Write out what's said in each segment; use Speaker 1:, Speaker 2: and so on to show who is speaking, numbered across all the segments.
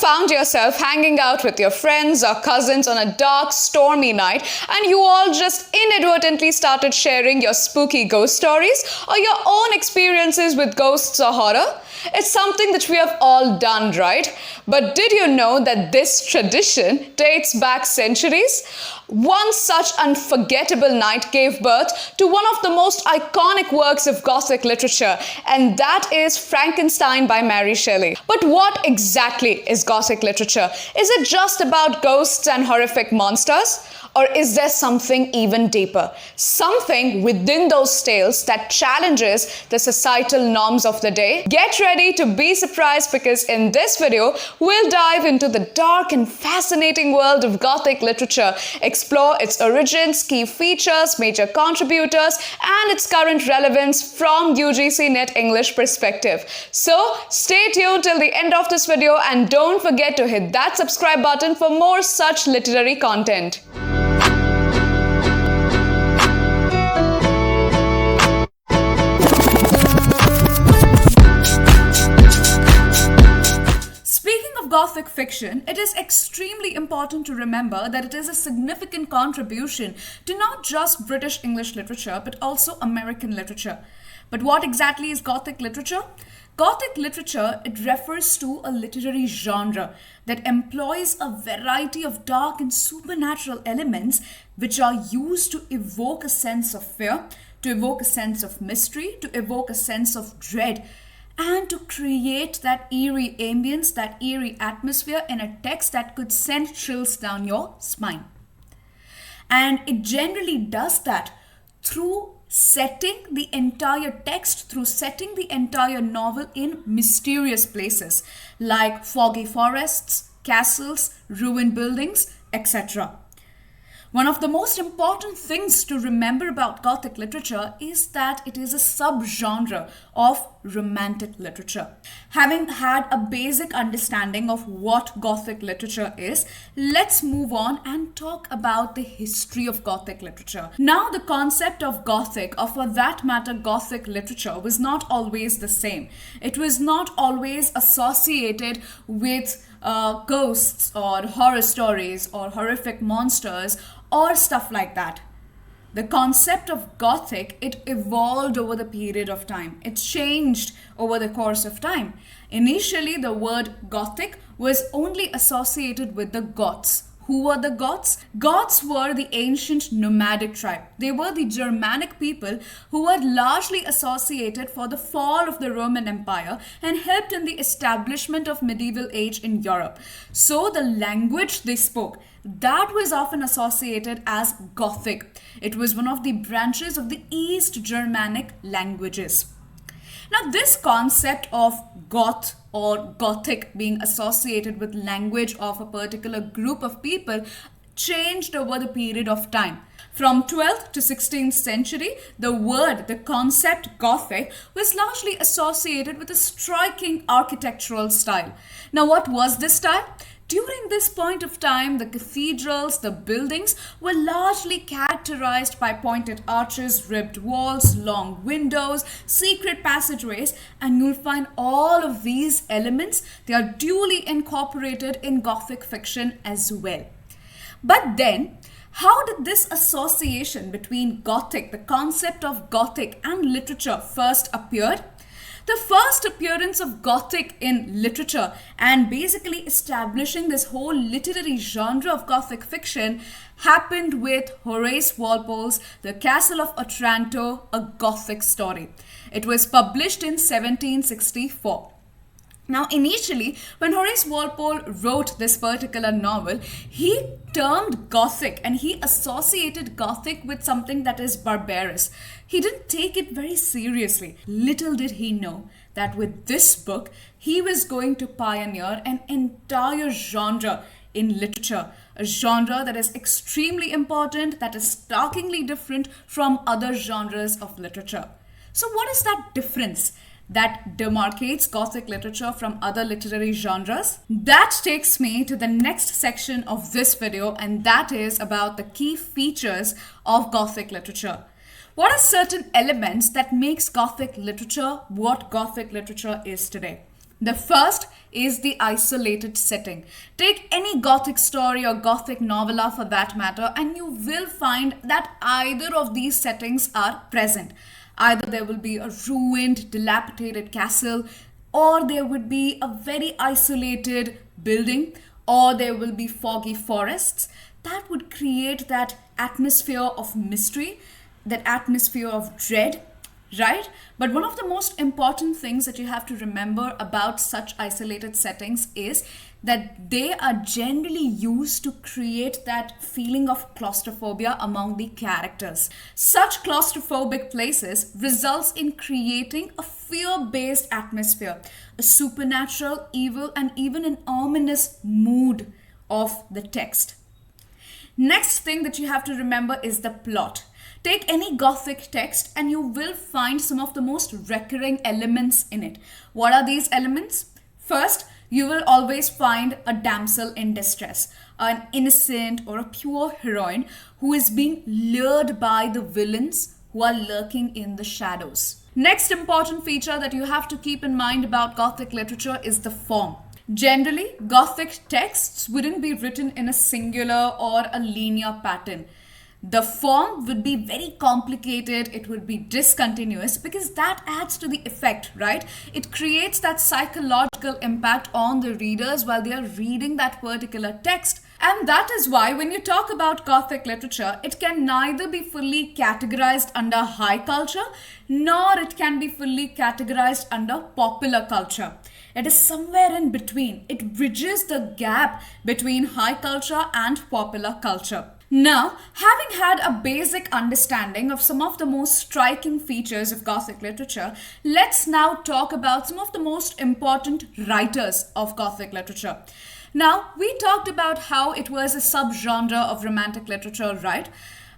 Speaker 1: found yourself hanging out with your friends or cousins on a dark, stormy night and you all just inadvertently started sharing your spooky ghost stories or your own experiences with ghosts or horror? It's something that we have all done, right? But did you know that this tradition dates back centuries? One such unforgettable night gave birth to one of the most iconic works of Gothic literature, and that is Frankenstein by Mary Shelley. But what exactly is Gothic literature? Is it just about ghosts and horrific monsters? Or is there something even deeper? Something within those tales that challenges the societal norms of the day? Get ready to be surprised because in this video, we'll dive into the dark and fascinating world of Gothic literature, explore its origins, key features, major contributors, and its current relevance from UGC NET English perspective. So stay tuned till the end of this video and don't forget to hit that subscribe button for more such literary content. Gothic fiction, it is extremely important to remember that it is a significant contribution to not just British English literature but also American literature. But what exactly is Gothic literature? Gothic literature, it refers to a literary genre that employs a variety of dark and supernatural elements which are used to evoke a sense of fear, to evoke a sense of mystery, to evoke a sense of dread, and to create that eerie ambience, that eerie atmosphere in a text that could send chills down your spine. And it generally does that through setting the entire text, through setting the entire novel in mysterious places like foggy forests, castles, ruined buildings, etc. One of the most important things to remember about Gothic literature is that it is a subgenre of romantic literature. Having had a basic understanding of what Gothic literature is, let's move on and talk about the history of Gothic literature. Now, the concept of Gothic, or for that matter Gothic literature, was not always the same. It was not always associated with ghosts or horror stories or horrific monsters or stuff like that. The concept of Gothic, it evolved over the period of time. It changed over the course of time. Initially, the word Gothic was only associated with the Goths. Who were the Goths? Goths were the ancient nomadic tribe. They were the Germanic people who were largely associated for the fall of the Roman Empire and helped in the establishment of medieval age in Europe. So the language they spoke, that was often associated as Gothic. It was one of the branches of the East Germanic languages. Now, this concept of Goth or Gothic being associated with language of a particular group of people changed over the period of time. From 12th to 16th century, the concept Gothic was largely associated with a striking architectural style. Now, what was this style? During this point of time, the cathedrals, the buildings were largely characterized by pointed arches, ribbed walls, long windows, secret passageways, and you'll find all of these elements, they are duly incorporated in Gothic fiction as well. But then, how did this association between Gothic, the concept of Gothic, and literature first appear? The first appearance of Gothic in literature and basically establishing this whole literary genre of Gothic fiction happened with Horace Walpole's The Castle of Otranto, a Gothic Story. It was published in 1764. Now, initially, when Horace Walpole wrote this particular novel, he termed Gothic and he associated Gothic with something that is barbarous. He didn't take it very seriously. Little did he know that with this book, he was going to pioneer an entire genre in literature, a genre that is extremely important, that is starkly different from other genres of literature. So what is that difference that demarcates Gothic literature from other literary genres? That takes me to the next section of this video, and that is about the key features of Gothic literature. What are certain elements that makes Gothic literature what Gothic literature is today? The first is the isolated setting. Take any Gothic story or Gothic novella for that matter, and you will find that either of these settings are present. Either there will be a ruined, dilapidated castle, or there would be a very isolated building, or there will be foggy forests. That would create that atmosphere of mystery, that atmosphere of dread, right? But one of the most important things that you have to remember about such isolated settings is that they are generally used to create that feeling of claustrophobia among the characters. Such claustrophobic places results in creating a fear-based atmosphere, a supernatural, evil, and even an ominous mood of the text. Next thing that you have to remember is the plot. Take any Gothic text and you will find some of the most recurring elements in it. What are these elements? First, you will always find a damsel in distress, an innocent or a pure heroine who is being lured by the villains who are lurking in the shadows. Next important feature that you have to keep in mind about Gothic literature is the form. Generally, Gothic texts wouldn't be written in a singular or a linear pattern. The form would be very complicated, it would be discontinuous because that adds to the effect, right? It creates that psychological impact on the readers while they are reading that particular text. And that is why when you talk about Gothic literature, it can neither be fully categorized under high culture, nor it can be fully categorized under popular culture. It is somewhere in between. It bridges the gap between high culture and popular culture. Now, having had a basic understanding of some of the most striking features of Gothic literature, let's now talk about some of the most important writers of Gothic literature. Now, we talked about how it was a subgenre of Romantic literature, right?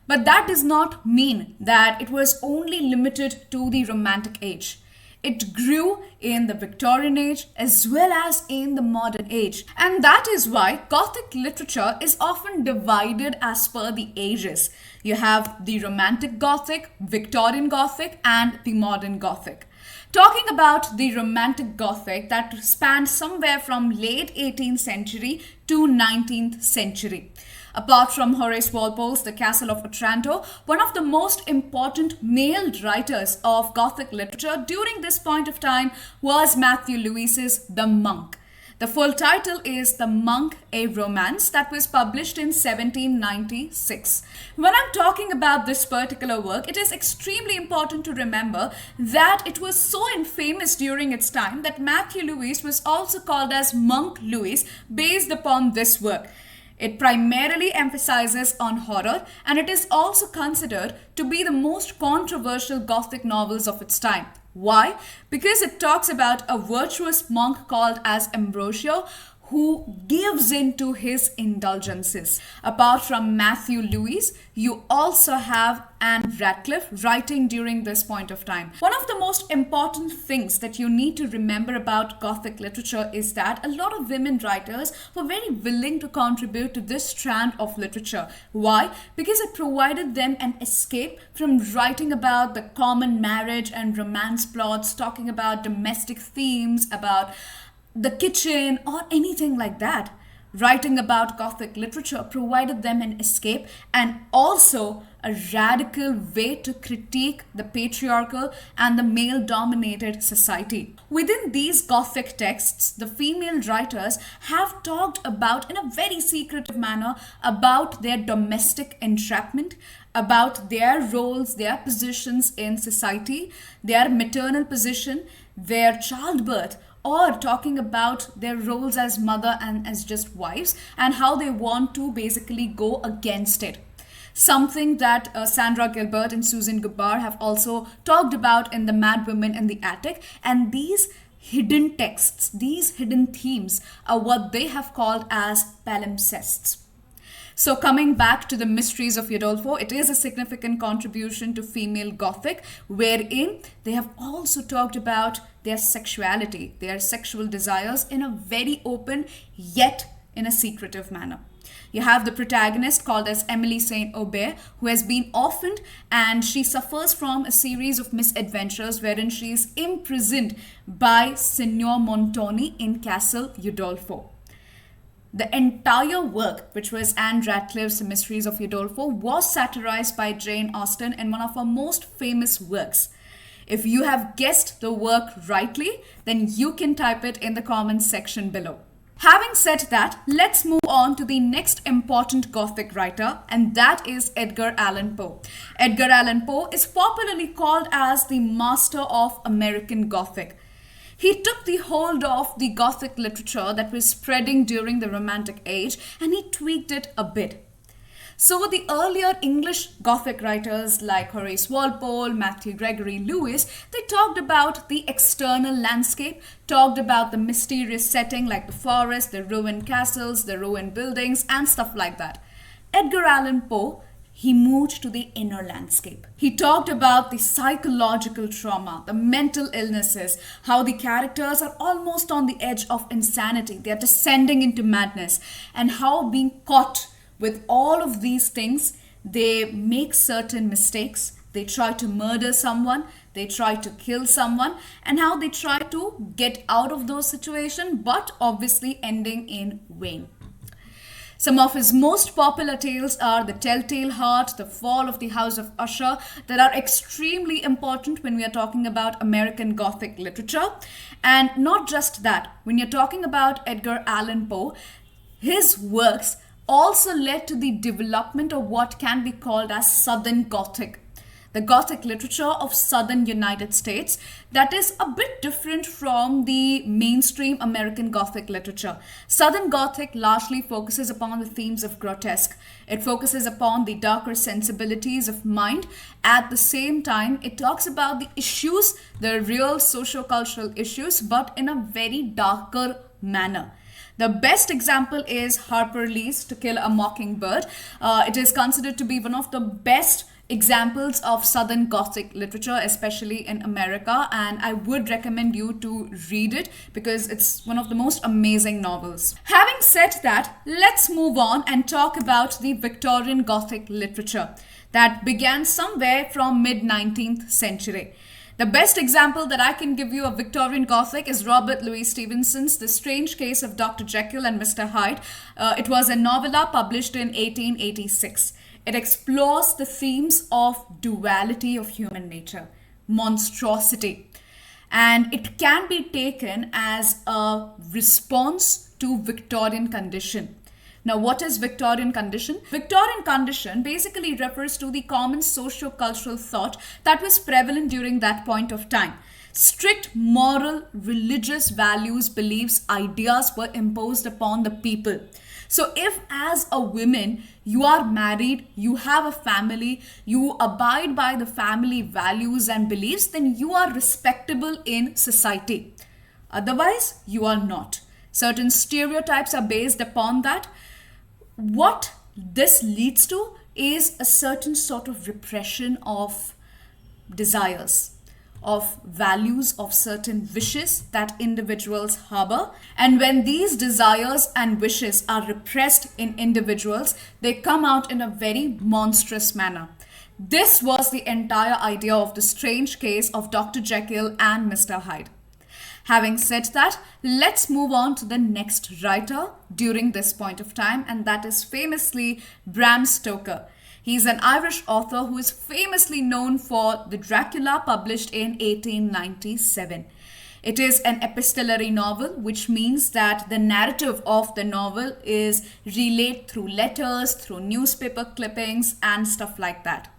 Speaker 1: But that does not mean that it was only limited to the Romantic age. It grew in the Victorian age as well as in the modern age. And that is why Gothic literature is often divided as per the ages. You have the Romantic Gothic, Victorian Gothic, and the Modern Gothic. Talking about the Romantic Gothic that spanned somewhere from late 18th century to 19th century. Apart from Horace Walpole's The Castle of Otranto, one of the most important male writers of Gothic literature during this point of time was Matthew Lewis's The Monk. The full title is The Monk, a Romance, that was published in 1796. When I'm talking about this particular work, it is extremely important to remember that it was so infamous during its time that Matthew Lewis was also called as Monk Lewis based upon this work. It primarily emphasizes on horror, and it is also considered to be the most controversial Gothic novels of its time. Why? Because it talks about a virtuous monk called as Ambrosio who gives in to his indulgences. Apart from Matthew Lewis, you also have Anne Radcliffe writing during this point of time. One of the most important things that you need to remember about Gothic literature is that a lot of women writers were very willing to contribute to this strand of literature. Why? Because it provided them an escape from writing about the common marriage and romance plots, talking about domestic themes, about the kitchen, or anything like that. Writing about Gothic literature provided them an escape and also a radical way to critique the patriarchal and the male-dominated society. Within these Gothic texts, the female writers have talked about, in a very secretive manner, about their domestic entrapment, about their roles, their positions in society, their maternal position, their childbirth, or talking about their roles as mother and as just wives and how they want to basically go against it. Something that Sandra Gilbert and Susan Gubar have also talked about in The Mad Women in the Attic. And these hidden texts, these hidden themes are what they have called as palimpsests. So coming back to the mysteries of Udolpho, it is a significant contribution to female Gothic, wherein they have also talked about their sexuality, their sexual desires in a very open yet in a secretive manner. You have the protagonist called as Emily St. Aubert, who has been orphaned and she suffers from a series of misadventures wherein she is imprisoned by Signor Montoni in Castle Udolpho. The entire work, which was Anne Radcliffe's The Mysteries of Udolpho, was satirized by Jane Austen in one of her most famous works. If you have guessed the work rightly, then you can type it in the comments section below. Having said that, let's move on to the next important Gothic writer, and that is Edgar Allan Poe. Edgar Allan Poe is popularly called as the master of American Gothic. He took the hold of the Gothic literature that was spreading during the Romantic Age and he tweaked it a bit. So the earlier English Gothic writers like Horace Walpole, Matthew Gregory Lewis, they talked about the external landscape, talked about the mysterious setting like the forest, the ruined castles, the ruined buildings and stuff like that. Edgar Allan Poe, he moved to the inner landscape. He talked about the psychological trauma, the mental illnesses, how the characters are almost on the edge of insanity. They are descending into madness, and how being caught with all of these things, they make certain mistakes. They try to murder someone, they try to kill someone, and how they try to get out of those situations, but obviously ending in vain. Some of his most popular tales are The Telltale Heart, The Fall of the House of Usher, that are extremely important when we are talking about American Gothic literature. And not just that, when you're talking about Edgar Allan Poe, his works also led to the development of what can be called as Southern Gothic. The Gothic literature of Southern United States that is a bit different from the mainstream American Gothic literature. Southern Gothic largely focuses upon the themes of grotesque. It focuses upon the darker sensibilities of mind. At the same time, it talks about the issues, the real socio-cultural issues, but in a very darker manner. The best example is Harper Lee's To Kill a Mockingbird. It is considered to be one of the best examples of Southern Gothic literature, especially in America, and I would recommend you to read it because it's one of the most amazing novels. Having said that, let's move on and talk about the Victorian Gothic literature that began somewhere from mid-19th century. The best example that I can give you of Victorian Gothic is Robert Louis Stevenson's The Strange Case of Dr. Jekyll and Mr. Hyde. It was a novella published in 1886. It explores the themes of duality of human nature, monstrosity, and it can be taken as a response to Victorian condition. Now, what is Victorian condition? Victorian condition basically refers to the common socio-cultural thought that was prevalent during that point of time. Strict moral, religious values, beliefs, ideas were imposed upon the people. So if as a woman you are married, you have a family, you abide by the family values and beliefs, then you are respectable in society. Otherwise, you are not. Certain stereotypes are based upon that. What this leads to is a certain sort of repression of desires, of values, of certain wishes that individuals harbor. And when these desires and wishes are repressed in individuals, they come out in a very monstrous manner. This was the entire idea of The Strange Case of Dr. Jekyll and Mr. Hyde. Having said that, let's move on to the next writer during this point of time, and that is famously Bram Stoker. He's an Irish author who is famously known for the Dracula, published in 1897. It is an epistolary novel, which means that the narrative of the novel is relayed through letters, through newspaper clippings, and stuff like that.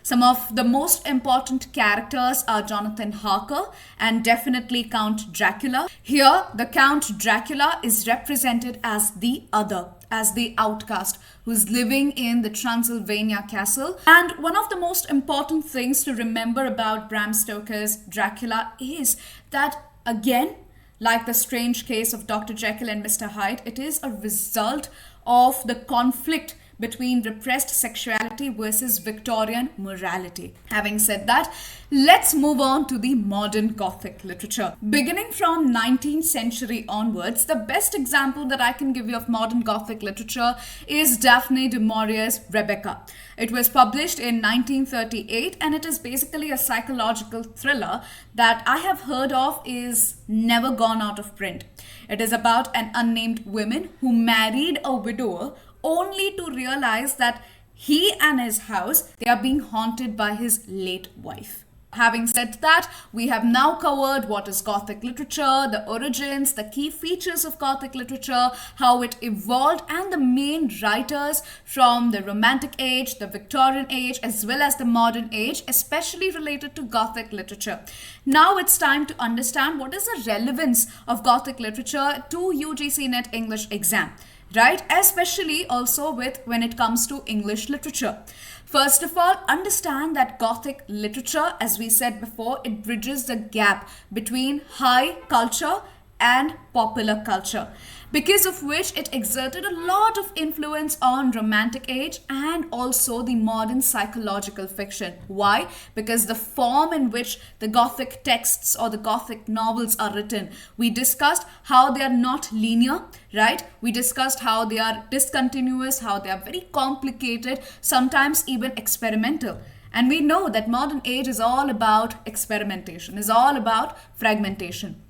Speaker 1: Some of the most important characters are Jonathan Harker and definitely Count Dracula. Here, the Count Dracula is represented as the other, as the outcast who's living in the Transylvania castle. And one of the most important things to remember about Bram Stoker's Dracula is that, again, like The Strange Case of Dr. Jekyll and Mr. Hyde, it is a result of the conflict between repressed sexuality versus Victorian morality. Having said that, let's move on to the modern Gothic literature. Beginning from 19th century onwards, the best example that I can give you of modern Gothic literature is Daphne du Maurier's Rebecca. It was published in 1938 and it is basically a psychological thriller that I have heard of is never gone out of print. It is about an unnamed woman who married a widower only to realize that he and his house, they are being haunted by his late wife. Having said that, we have now covered what is Gothic literature, the origins, the key features of Gothic literature, how it evolved, and the main writers from the Romantic age, the Victorian age, as well as the modern age, especially related to Gothic literature. Now it's time to understand what is the relevance of Gothic literature to UGC NET English exam, right? Especially also with when it comes to English literature. First of all, understand that Gothic literature, as we said before, it bridges the gap between high culture and popular culture, because of which it exerted a lot of influence on Romantic age and also the modern psychological fiction. Why? Because the form in which the Gothic texts or the Gothic novels are written, we discussed how they are not linear, right? We discussed how they are discontinuous, how they are very complicated, sometimes even experimental. And we know that modern age is all about experimentation, is all about fragmentation.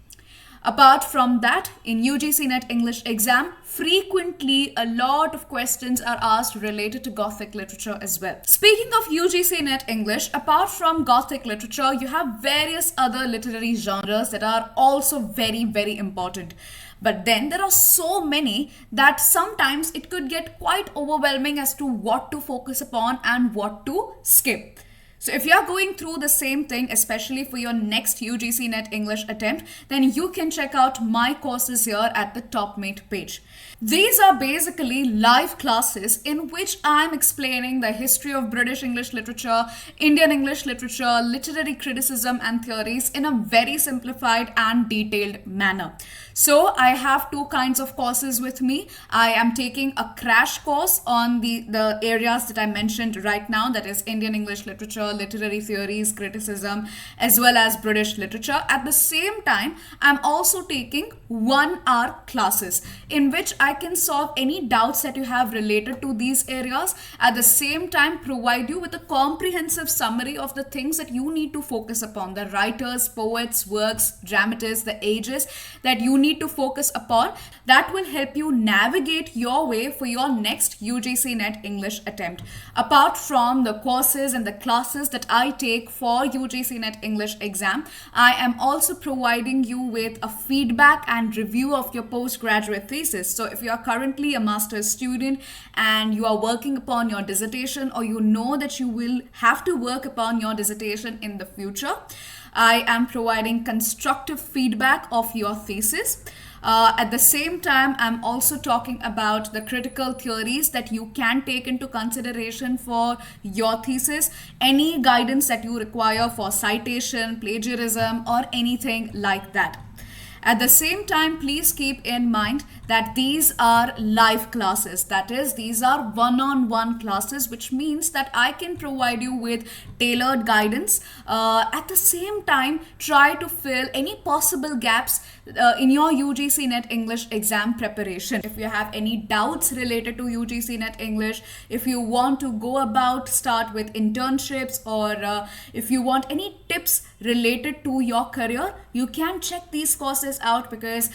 Speaker 1: Apart from that, in UGC NET English exam, frequently a lot of questions are asked related to Gothic literature as well. Speaking of UGC NET English, apart from Gothic literature, you have various other literary genres that are also very, very important. But then there are so many that sometimes it could get quite overwhelming as to what to focus upon and what to skip. So if you are going through the same thing, especially for your next UGC NET English attempt, then you can check out my courses here at the top mate page. These are basically live classes in which I'm explaining the history of British English literature, Indian English literature, literary criticism and theories in a very simplified and detailed manner. So I have two kinds of courses with me. I am taking a crash course on the areas that I mentioned right now, that is Indian English literature, literary theories, criticism, as well as British literature. At the same time, I'm also taking 1-hour classes in which I can solve any doubts that you have related to these areas. At the same time, provide you with a comprehensive summary of the things that you need to focus upon, the writers, poets, works, dramatists, the ages that you need to focus upon. That will help you navigate your way for your next UGC NET English attempt. Apart from the courses and the classes that I take for UGC NET English exam, I am also providing you with a feedback and review of your postgraduate thesis. So if you are currently a master's student and you are working upon your dissertation, or you know that you will have to work upon your dissertation in the future, I am providing constructive feedback of your thesis. At the same time, I'm also talking about the critical theories that you can take into consideration for your thesis, any guidance that you require for citation, plagiarism, or anything like that. At the same time, please keep in mind that these are live classes. That is, these are one-on-one classes, which means that I can provide you with tailored guidance. At the same time, try to fill any possible gaps in your UGC NET English exam preparation. If you have any doubts related to UGC NET English, if you want to go about start with internships, or if you want any tips related to your career, you can check these courses out, because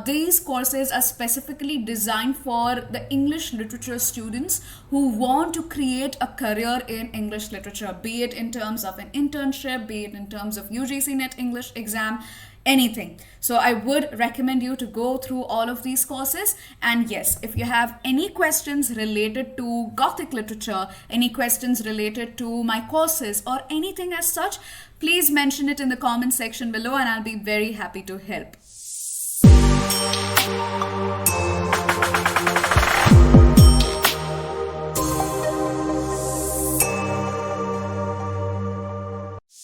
Speaker 1: these courses are specifically designed for the English literature students who want to create a career in English literature, be it in terms of an internship, be it in terms of UGC NET English exam, anything. So I would recommend you to go through all of these courses. And yes, if you have any questions related to Gothic literature, any questions related to my courses, or anything as such, please mention it in the comment section below and I'll be very happy to help.